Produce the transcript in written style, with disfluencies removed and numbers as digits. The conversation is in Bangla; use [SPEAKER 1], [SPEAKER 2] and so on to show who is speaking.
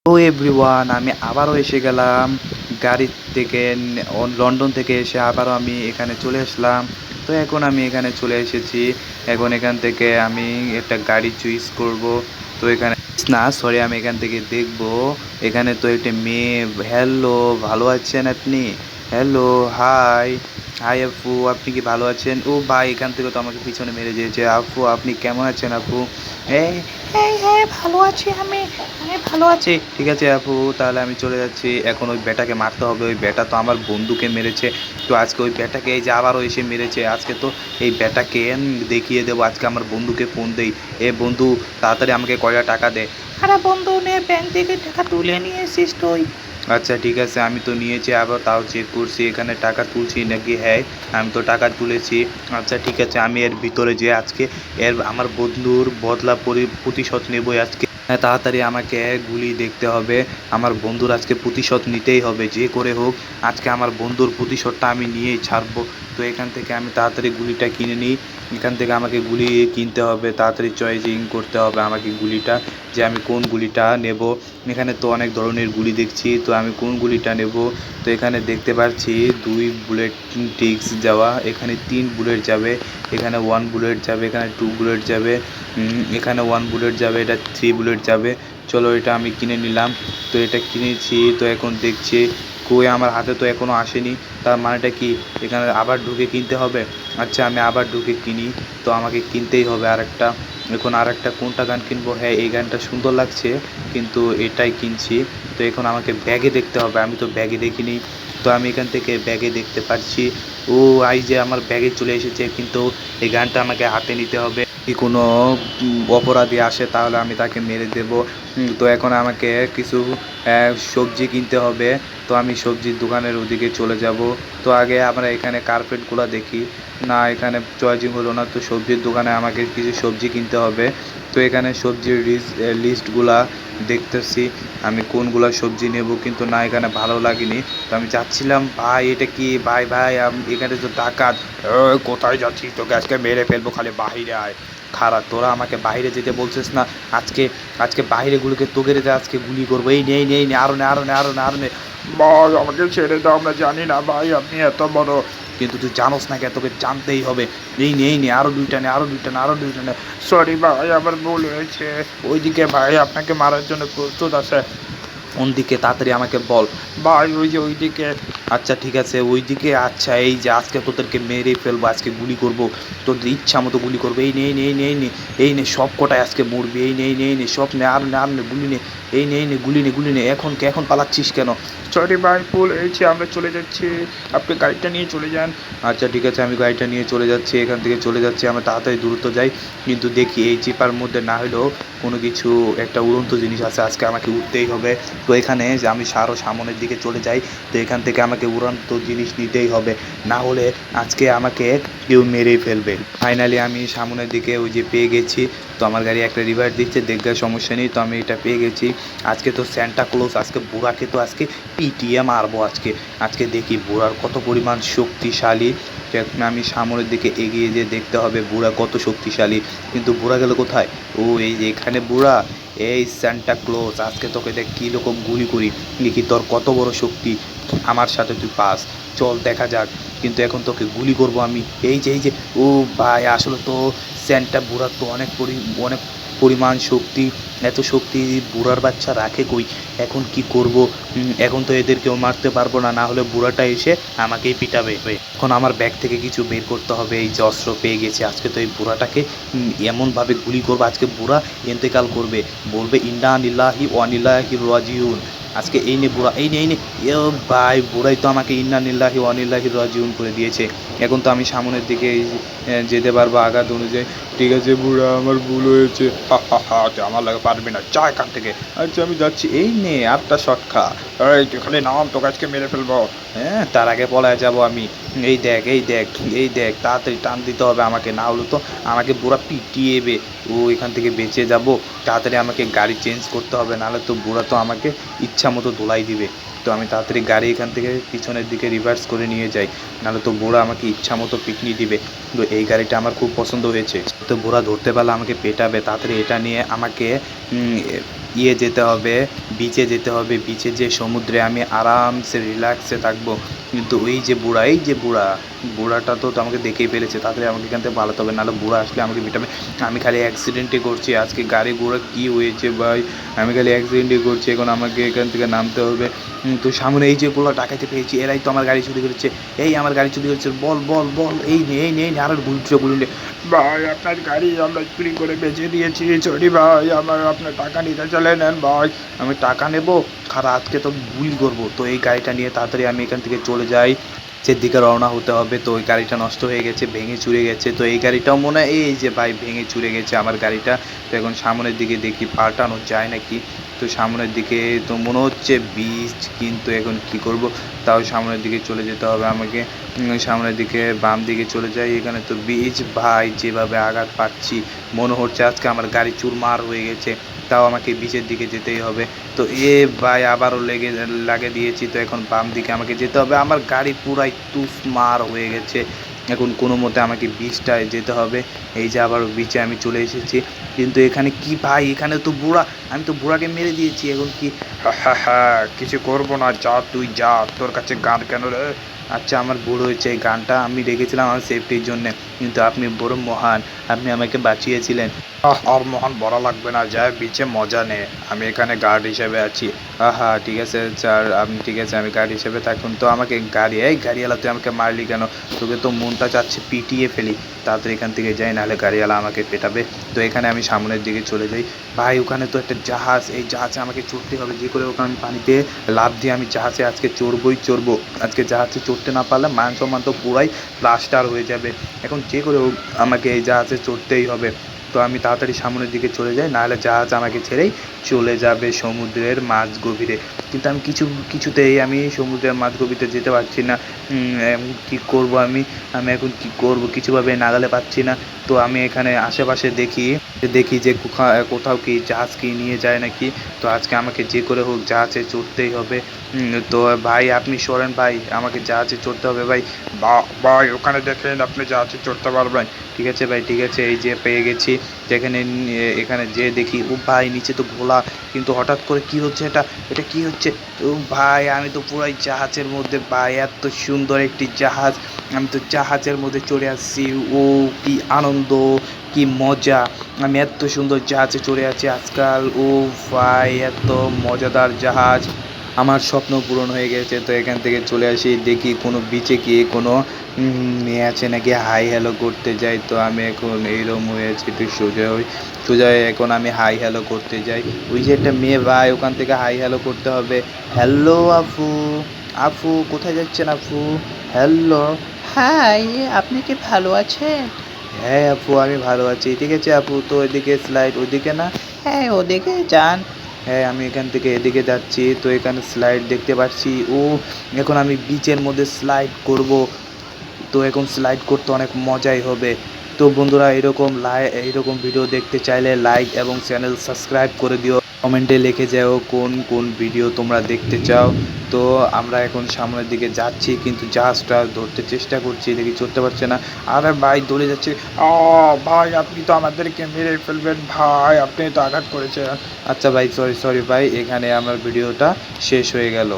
[SPEAKER 1] তো এভরিওয়ান, আমি আবারও এসে গেলাম গাড়ি থেকে। লন্ডন থেকে এসে আবারও আমি এখানে চলে আসলাম। তো এখন আমি এখানে চলে এসেছি। এখন এখান থেকে আমি একটা গাড়ি চুজ করব। তো এখানে না, সরি, আমি এখান থেকে দেখব। এখানে তো একটা মেয়ে। হ্যালো, ভালো আছেন আপনি? Hello, high. হাই আপু, আপনি কি ভালো আছেন? ও ভাই, এখান থেকে তো আমাকে পিছনে মেরে দিয়েছে। আপু, আপনি কেমন আছেন আপু? এই ভালো আছি আমি। ভালো আছি, ঠিক আছে আপু, তাহলে আমি চলে যাচ্ছি। এখন ওই ব্যাটাকে মারতে হবে। ওই ব্যাটা তো আমার বন্ধুকে মেরেছে। তো আজকে ওই ব্যাটাকে এই যে আবারও এসে মেরেছে। আজকে তো এই ব্যাটাকে দেখিয়ে দেবো। আজকে আমার বন্ধুকে ফোন দেই। এ বন্ধু, তাড়াতাড়ি আমাকে কয়টা টাকা দে। আরে বন্ধু, নে, ব্যাংক থেকে টাকা তুলে নিয়ে এসিস তুই? আচ্ছা ঠিক আছে, আমি তো নিয়েছি, আবার তাও চেক করছি এখানে টাকা তুলছি নাকি। হ্যাঁ, আমি তো টাকা তুলেছি। আচ্ছা ঠিক আছে, আমি এর ভিতরে যে আজকে আমার বন্ধুর বদলা প্রতিশোধ নেবই আজকে। হ্যাঁ, তাড়াতাড়ি আমাকে গুলি দেখতে হবে। আমার বন্ধুর আজকে প্রতিশোধ নিতেই হবে, যে করে হোক। আজকে আমার বন্ধুর প্রতিশোধটা আমি নিয়েই ছাড়বো। তো এখান থেকে আমি তাড়াতাড়ি গুলিটা কিনে নিই। এখান থেকে আমাকে গুলি কিনতে হবে, তাড়াতাড়ি চয়েজিং করতে হবে আমাকে গুলিটা, যে আমি কোন গুলিটা নেব। এখানে তো অনেক ধরনের গুলি দেখছি, তো আমি কোন গুলিটা নেব। তো এখানে দেখতে পাচ্ছি 2 বুলেট টিক্স যাওয়া, এখানে 3 বুলেট যাবে, এখানে 1 বুলেট যাবে, এখানে 2 বুলেট যাবে, এখানে 1 বুলেট যাবে, এটা 3 বুলেট যাবে। চলো, এটা আমি কিনে নিলাম। তো এটা কিনেছি, তো এখন দেখছি কই আমার হাতে তো এখনও আসেনি। তার মানেটা কি, এখানে আবার ঢুকে কিনতে হবে? আচ্ছা, আমি আবার ঢুকে কিনি। তো আমাকে কিনতেই হবে আরেকটা। এখন আরেকটা কোনটা গান কিনবো? হ্যাঁ, এই গানটা সুন্দর লাগছে, কিন্তু এটাই কিনছি। তো এখন আমাকে ব্যাগে দেখতে হবে, আমি তো ব্যাগে দেখিনি। তো আমি এখান থেকে ব্যাগে দেখতে পাচ্ছি। ও, এই যে আমার ব্যাগে চলে এসেছে, কিন্তু এই গানটা আমাকে হাতে নিতে হবে। যদি কোনো অপরাধী আসে তাহলে আমি তাকে মেরে দেব। তো এখন আমাকে কিছু সবজি কিনতে হবে। তো আমি সবজির দোকানের ওদিকে চলে যাব। তো আগে আমরা এখানে কার্পেটগুলো দেখি। না, এখানে চয়েজিং হলো না, তো সবজির দোকানে আমাকে কিছু সবজি কিনতে হবে। তো এখানে সবজির লিস্টগুলা দেখতেছি, আমি কোনগুলা সবজি নেব, কিন্তু না, এখানে ভালো লাগেনি। তো আমি যাচ্ছিলাম। ভাই, এটা কি? ভাই ভাই, এখানে তো ডাকাত। কোথায় যাচ্ছিস? তোকে আজকে মেরে ফেলবো, খালি বাহিরে আয়। খারাপ, তোরা আমাকে বাইরে যেতে বলছিস না? আজকে আজকে বাইরেগুলোকে তোকে রেখে আজকে গুলি করবো। এই নেই নেই নে, আরো নে, আরো নে, আরো নে, আরো নে। ভাই, আমাকে ছেড়ে দাও, আমরা জানি না ভাই আপনি এত বড়। কিন্তু তুই জানোস না, কে তোকে জানতেই হবে। এই নেই নে, আরো দুইটা নে, আরো দুইটা নে, আরো দুইটা নে। সরি ভাই, আমার ভুল হয়েছে। ওইদিকে ভাই আপনাকে মারার জন্য প্রস্তুত আছে। কোন দিকে? তাড়াতাড়ি আমাকে বল। ভাই, ওই যে ওইদিকে। আচ্ছা ঠিক আছে, ওইদিকে। আচ্ছা, এই যে আজকে তোদেরকে মেরে ফেলবো, আজকে গুলি করব, তোদের ইচ্ছা মতো গুলি করবো। এই নেই নেই নেই নে, এই নে, সব কটায় আজকে মরবি। এই নেই নেই নে, সব নে, আর নে, আর নে, গুলি নে। এই নেই নে, গুলি নে, গুলি নে। এখন পালাচ্ছিস কেন? সরি ভাই, ভুল হয়েছে, আমরা চলে যাচ্ছি, আপনি গাড়িটা নিয়ে চলে যান। আচ্ছা ঠিক আছে, আমি গাড়িটা নিয়ে চলে যাচ্ছি, এখান থেকে চলে যাচ্ছি, আমরা তাড়াতাড়ি দ্রুত যাই। কিন্তু দেখি এই চিপার মধ্যে না হলেও কোনো কিছু একটা উড়ন্ত জিনিস আছে, আজকে আমাকে উঠতেই হবে। তো এখানে যে আমি আরও সামনের দিকে চলে যাই। তো এখান থেকে আমাকে উড়ন্ত জিনিস নিতেই হবে, না হলে আজকে আমাকে কেউ মেরেই ফেলবে। ফাইনালি আমি সামনের দিকে ওই যে পেয়ে গেছি। তো আমার গাড়ি একটা রিভার্স দিচ্ছে, দেখবে সমস্যা নেই। তো আমি এটা পেয়ে গেছি। আজকে তো স্যান্টা ক্লজ, আজকে বুড়াকে তো আজকে পিটিয়ে মারবো আজকে। আজকে দেখি বুড়ার কত পরিমাণ শক্তিশালী। তো এখন আমি সামনের দিকে এগিয়ে যেয়ে দেখতে হবে বুড়া কত শক্তিশালী। কিন্তু বুড়া গেল কোথায়? ও, এই যে এখানে বুড়া। এই স্যান্টা ক্লজ, আজকে তোকে দেখ কীরকম গুলি করি, দেখি তোর কত বড় শক্তি। আমার সাথে তুই পাস, চল দেখা যাক। কিন্তু এখন তোকে গুলি করব আমি। এই যে ও ভাই, আসলে তো স্যান্টা বুড়ার তো অনেক পরিমাণ শক্তি। এত শক্তি বুড়ার বাচ্চা রাখে কই? এখন কি করব? এখন তো এদেরকেও মারতে পারবো না, না হলে বুড়াটা এসে আমাকেই পিটাবে। এখন আমার ব্যাগ থেকে কিছু বের করতে হবে। এই যে অস্ত্র পেয়ে গেছি, আজকে তো এই বুড়াটাকে এমনভাবে গুলি করবো, আজকে বুড়া ইন্তেকাল করবে, বলবে ইন্না নিল্লাহি ওয়া নিল্লাহি রাজিউন। আজকে এই নে বুড়া, এই নে। এ ভাই, বুড়াই তো আমাকে ইন্না নিল্লাহি ওয়া নিল্লাহি রাজিউন করে দিয়েছে। এখন তো আমি সামনের দিকে যেতে পারবো আঘাত অনুযায়ী। ঠিক আছে বুড়া, আমার ভুল হয়েছে। হা হা হা, তুই আমার লাগে পারবি না, যা এখান থেকে। আচ্ছা, আমি যাচ্ছি। এই নে, আটটা শট খা। এই তুই খালি নাম, তোকে আজকে মেরে ফেলবো। হ্যাঁ, তার আগে পলায় যাবো আমি। এই দেখ, এই দেখ, এই দেখ, তাড়াতাড়ি টান দিতে হবে আমাকে, না হলে তো আমাকে বুড়া পিটিয়েবে। ও, এখান থেকে বেঁচে যাব। তাড়াতাড়ি আমাকে গাড়ি চেঞ্জ করতে হবে, নাহলে তো বুড়া তো আমাকে ইচ্ছা মতো ধোলাই দিবে। তো আমি তাড়াতাড়ি গাড়ি এখান থেকে পিছনের দিকে রিভার্স করে নিয়ে যাই, নাহলে তো বুড়া আমাকে ইচ্ছা মতো পিটনি দিবে। তো এই গাড়িটা আমার খুব পছন্দ হয়েছে। তো বুড়া ধরতে পারলে আমাকে পেটাবে। তাড়াতাড়ি এটা নিয়ে আমাকে যেতে হবে, বিচে যেতে হবে। বিচে যেয়ে সমুদ্রে আমি আরামসে রিল্যাক্সে থাকবো। কিন্তু এই যে বুড়া, বুড়াটা তো আমাকে দেখেই ফেলেছে। তাড়াতাড়ি আমাকে এখান থেকে পালাতে হবে, নাহলে বুড়া আসলে আমাকে পিটাবে। আমি খালি অ্যাক্সিডেন্টই করছি আজকে, গাড়ি ঘোড়া কী হয়েছে ভাই, আমি খালি অ্যাক্সিডেন্টই করছি। এখন আমাকে এখান থেকে নামতে হবে। তো সামনে এই যে গুলো ডাকাইতে পেয়েছি, এরাই তো আমার গাড়ি চুরি করেছে। এই আমার গাড়ি চুরি করেছে, বল বল বল, এই নে এই নে এই নে, আরো গুলি।
[SPEAKER 2] ভাই আপনার গাড়ি আমরা চুরি করে বেচে দিয়েছি, সরি ভাই, আপনার টাকা নিতে চলে নেন ভাই।
[SPEAKER 1] আমি টাকা নেব, খারা আজকে তো গুলি করবো। তো এই গাড়িটা নিয়ে তাড়াতাড়ি আমি এখান থেকে চলে যাই, যেদিকে রওনা হতে হবে। তো ওই গাড়িটা নষ্ট হয়ে গেছে, ভেঙে চুরে গেছে। তো এই গাড়িটাও মনে হয়, এই যে ভাই ভেঙে চুরে গেছে আমার গাড়িটা। তো এখন সামনের দিকে দেখি পাল্টানো যায় নাকি। তো সামনের দিকে তো মনে হচ্ছে বীজ, কিন্তু এখন কি করব, তাও সামনের দিকে চলে যেতে হবে আমাকে। সামনের দিকে বাম দিকে চলে যাই, এখানে তো বীজ। ভাই যেভাবে আঘাত পাচ্ছি, মনে হচ্ছে আজকে আমার গাড়ি চুরমার হয়ে গেছে। তাও আমাকে বিচের দিকে যেতেই হবে। তো ভাই আবারও লাগে দিয়েছি। তো এখন বাম দিকে আমাকে যেতে হবে, আমার গাড়ি পুরাই তুফমার হয়ে গেছে। এখন কোনো মতে আমাকে বিচটায় যেতে হবে। এই যে আবারও বিচে আমি চলে এসেছি, কিন্তু এখানে কি ভাই, এখানে তো বুড়া, আমি তো বুড়াকে মেরে দিয়েছি। এখন কি?
[SPEAKER 2] হ্যাঁ, কিছু করবো না, যা তুই যা, তোর কাছে গান কেন রে?
[SPEAKER 1] আচ্ছা, আমার ভুল হয়েছে, এই গানটা আমি রেখেছিলাম আমার সেফটির জন্যে, কিন্তু আপনি বড় মহান, আপনি আমাকে বাঁচিয়েছিলেন।
[SPEAKER 2] আর মহান বলা লাগবে না, যায় বিচে মজা নে, আমি এখানে গার্ড হিসেবে আছি।
[SPEAKER 1] হ্যাঁ ঠিক আছে স্যার, আপনি ঠিক আছে, আমি গাড়ি হিসেবে থাকুন। তো আমাকে গাড়িওয়ালা তুই আমাকে মারলি কেন? তোকে তো মনটা চাচ্ছে পিটিয়ে ফেলি। তাড়াতাড়ি এখান থেকে যাই, নাহলে গাড়িওয়ালা আমাকে পেটাবে। তো এখানে আমি সামনের দিকে চলে যাই। ভাই ওখানে তো একটা জাহাজ, এই জাহাজে আমাকে চড়তে হবে, যে করে ওখানে আমি পানিতে লাফ দিয়ে আমি জাহাজে আজকে চড়বো। আজকে জাহাজে চড়তে না পারলে মান সম্মান তো পুরাই প্লাস্টার হয়ে যাবে। এখন যে করে হোক আমাকে এই জাহাজে চড়তেই হবে। তো আমি তাড়াতাড়ি সামনের দিকে চলে যাই, নাহলে জাহাজ আমাকে ছেড়েই চলে যাবে সমুদ্রের মাঝ গভীরে। কিন্তু আমি কিছুতেই আমি সমুদ্রের মাঝ গভীরে যেতে পারছি না। কী করবো আমি, এখন কী করবো, কিছুভাবে নাগালে পাচ্ছি না। তো আমি এখানে আশেপাশে দেখি যে কোথাও কি জাহাজ কি নিয়ে যায় নাকি। তো আজকে আমাকে যে করে হোক জাহাজে চড়তেই হবে। তো ভাই আপনি সরেন ভাই, আমাকে জাহাজে চড়তে হবে ভাই।
[SPEAKER 2] ভাই ওখানে দেখেন, আপনি জাহাজে চড়তে পারবেন।
[SPEAKER 1] ঠিক আছে ভাই, ঠিক আছে, এই যে পেয়ে গেছি। যেখানে এখানে যে দেখি, ও ভাই নিচে তো ঘোলা, কিন্তু হঠাৎ করে কি হচ্ছে, এটা কি হচ্ছে? ও ভাই আমি তো পুরাই জাহাজের মধ্যে ভাই, এত সুন্দর একটি জাহাজ, আমি তো জাহাজের মধ্যে চড়ে আসছি। ও কি আনন্দ, কি মজা, আমি এত সুন্দর জাহাজে চড়ে আছি আজকাল। ও ভাই এত মজাদার জাহাজ, আমার স্বপ্ন পূরণ হয়ে গেছে। তো এখান থেকে চলে আসি, দেখি কোনো বিচে গিয়ে কোনো মেয়ে আছে নাকি, হাই হ্যালো করতে যাই। তো আমি এখন এইরকম হয়ে আছি, একটু সোজা হয়ে এখন আমি হাই হ্যালো করতে যাই। ওই যে একটা মেয়ে ভাই, ওখান থেকে হাই হ্যালো করতে হবে। হ্যালো আপু, আপু কোথায় যাচ্ছেন আপু? হ্যালো।
[SPEAKER 3] হাই, আপনি কি ভালো আছেন?
[SPEAKER 1] হ্যাঁ আপু আমি ভালো আছি। ঠিক আছে আপু, তো এদিকে স্লাইড, ওইদিকে না?
[SPEAKER 3] হ্যাঁ, ওদিকে যান।
[SPEAKER 1] হ্যাঁ আমি এখান থেকে এদিকে যাচ্ছি। তো এখানে স্লাইড দেখতে পাচ্ছি। ও এখন আমি বিচের মধ্যে স্লাইড করব। তো এখন স্লাইড করতে অনেক মজাই হবে। তো বন্ধুরা এইরকম ভিডিও দেখতে চাইলে লাইক এবং চ্যানেল সাবস্ক্রাইব করে দিও, কমেন্টে লিখে যাও কোন কোন ভিডিও তোমরা দেখতে চাও। তো আমরা এখন সামনের দিকে যাচ্ছি, কিন্তু জাহাজটা ধরতে চেষ্টা করছি, দেখি চড়তে পারছে না। আরে ভাই দৌড়ে যাচ্ছে।
[SPEAKER 2] ভাই আপনি তো আমাদেরকে মেরে ফেলবেন ভাই, আপনি তো আঘাত করেছেন।
[SPEAKER 1] আচ্ছা ভাই, সরি ভাই, এখানে আমার ভিডিওটা শেষ হয়ে গেল।